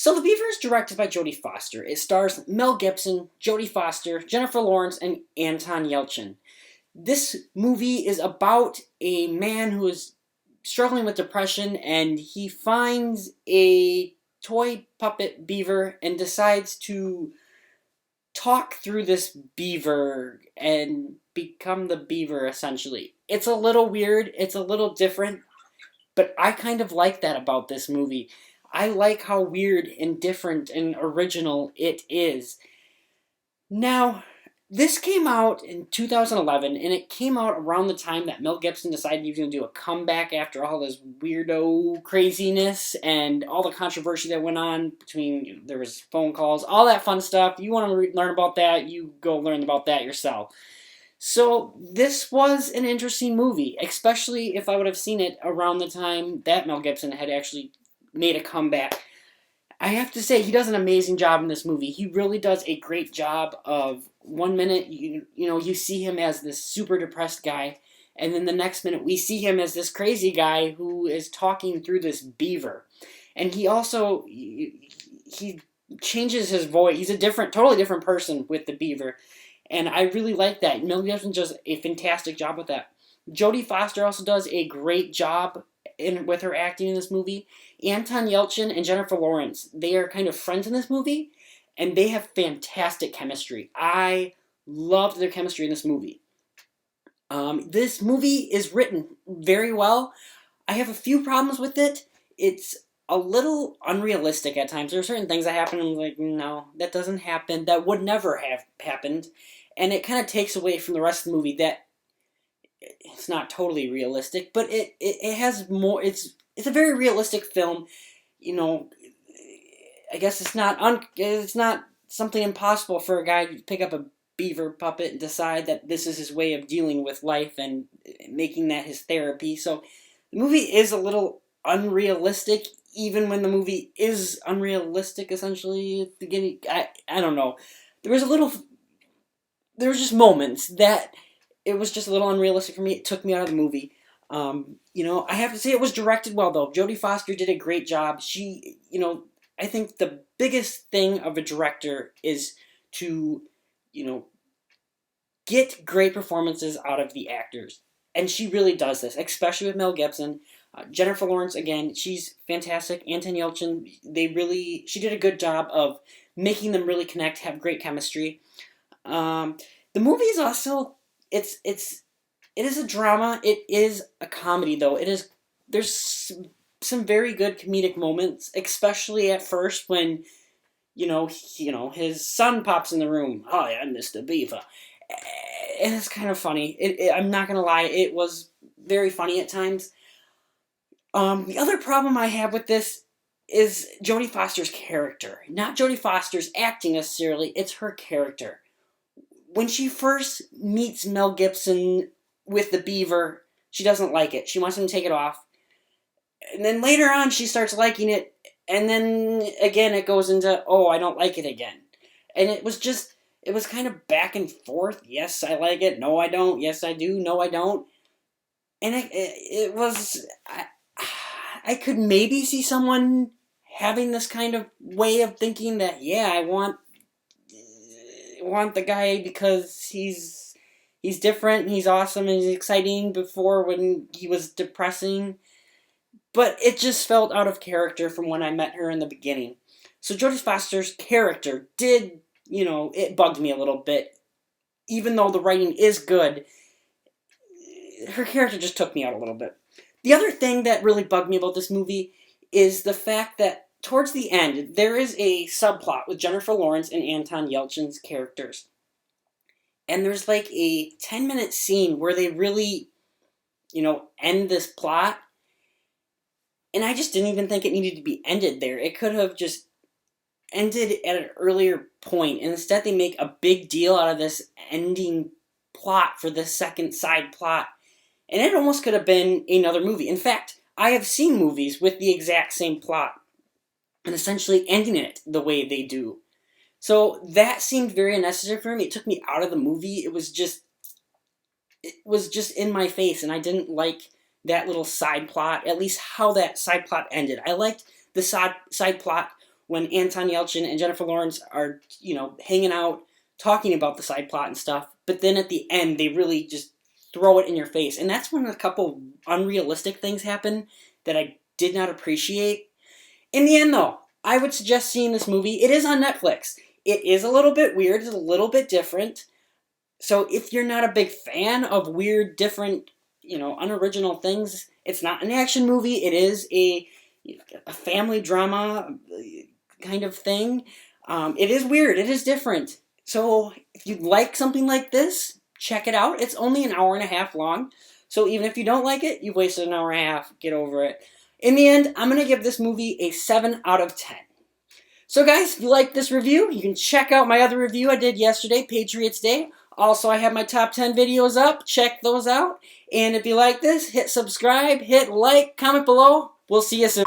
So The Beaver is directed by Jodie Foster. It stars Mel Gibson, Jodie Foster, Jennifer Lawrence, and Anton Yelchin. This movie is about a man who is struggling with depression, and he finds a toy puppet beaver and decides to talk through this beaver and become the beaver, essentially. It's a little weird, it's a little different, but I kind of like that about this movie. I like how weird and different and original it is. Now, this came out in 2011, and it came out around the time that Mel Gibson decided he was going to do a comeback after all this weirdo craziness and all the controversy that went on between, there was phone calls, all that fun stuff. You want to learn about that, you go learn about that yourself. So this was an interesting movie, especially if I would have seen it around the time that Mel Gibson had actually made a comeback. I have to say, he does an amazing job in this movie. He really does a great job of, one minute, you see him as this super depressed guy, and then the next minute we see him as this crazy guy who is talking through this beaver. And he also, he changes his voice. He's a totally different person with the beaver. And I really like that. Mel Gibson does a fantastic job with that. Jodie Foster also does a great job with her acting in this movie. Anton Yelchin and Jennifer Lawrence, they are kind of friends in this movie, and they have fantastic chemistry. I loved their chemistry in this movie. This movie is written very well. I have a few problems with it. It's a little unrealistic at times. There are certain things that happen, and I'm like, no, that doesn't happen. That would never have happened. And it kind of takes away from the rest of the movie that it's not totally realistic, but it has more. It's a very realistic film. I guess it's not something impossible for a guy to pick up a beaver puppet and decide that this is his way of dealing with life and making that his therapy. So the movie is a little unrealistic, even when the movie is unrealistic. Essentially, at the beginning, I don't know. There was just moments that it was just a little unrealistic for me. It took me out of the movie. I have to say it was directed well, though. Jodie Foster did a great job. She, I think the biggest thing of a director is to, get great performances out of the actors. And she really does this, especially with Mel Gibson. Jennifer Lawrence, again, she's fantastic. Anton Yelchin, she did a good job of making them really connect, have great chemistry. The movie is also, it is a drama. It is a comedy, though. There's some very good comedic moments, especially at first when, his son pops in the room. Hi, I'm Mr. Beaver. And it's kind of funny. I'm not going to lie, it was very funny at times. The other problem I have with this is Jodie Foster's character. Not Jodie Foster's acting necessarily, it's her character. When she first meets Mel Gibson with the beaver, she doesn't like it. She wants him to take it off. And then later on, she starts liking it. And then again, it goes into, oh, I don't like it again. And it was kind of back and forth. Yes, I like it. No, I don't. Yes, I do. No, I don't. And it was, I could maybe see someone having this kind of way of thinking that, yeah, I want the guy because he's different and he's awesome and he's exciting before when he was depressing. But it just felt out of character from when I met her in the beginning. So Jodie Foster's character did, it bugged me a little bit. Even though the writing is good, her character just took me out a little bit. The other thing that really bugged me about this movie is the fact that towards the end, there is a subplot with Jennifer Lawrence and Anton Yelchin's characters. And there's like a 10-minute scene where they really, end this plot. And I just didn't even think it needed to be ended there. It could have just ended at an earlier point. And instead they make a big deal out of this ending plot for the second side plot. And it almost could have been another movie. In fact, I have seen movies with the exact same plot and essentially ending it the way they do. So that seemed very unnecessary for me. It took me out of the movie. It was just in my face, and I didn't like that little side plot, at least how that side plot ended. I liked the side plot when Anton Yelchin and Jennifer Lawrence are, hanging out, talking about the side plot and stuff, but then at the end, they really just throw it in your face. And that's when a couple unrealistic things happen that I did not appreciate. In the end, though, I would suggest seeing this movie. It is on Netflix. It is a little bit weird. It's a little bit different. So if you're not a big fan of weird, different, unoriginal things, it's not an action movie. It is a family drama kind of thing. It is weird. It is different. So if you like something like this, check it out. It's only an hour and a half long. So even if you don't like it, you've wasted an hour and a half. Get over it. In the end, I'm going to give this movie a 7 out of 10. So guys, if you like this review, you can check out my other review I did yesterday, Patriots Day. Also, I have my top 10 videos up. Check those out. And if you like this, hit subscribe, hit like, comment below. We'll see you soon.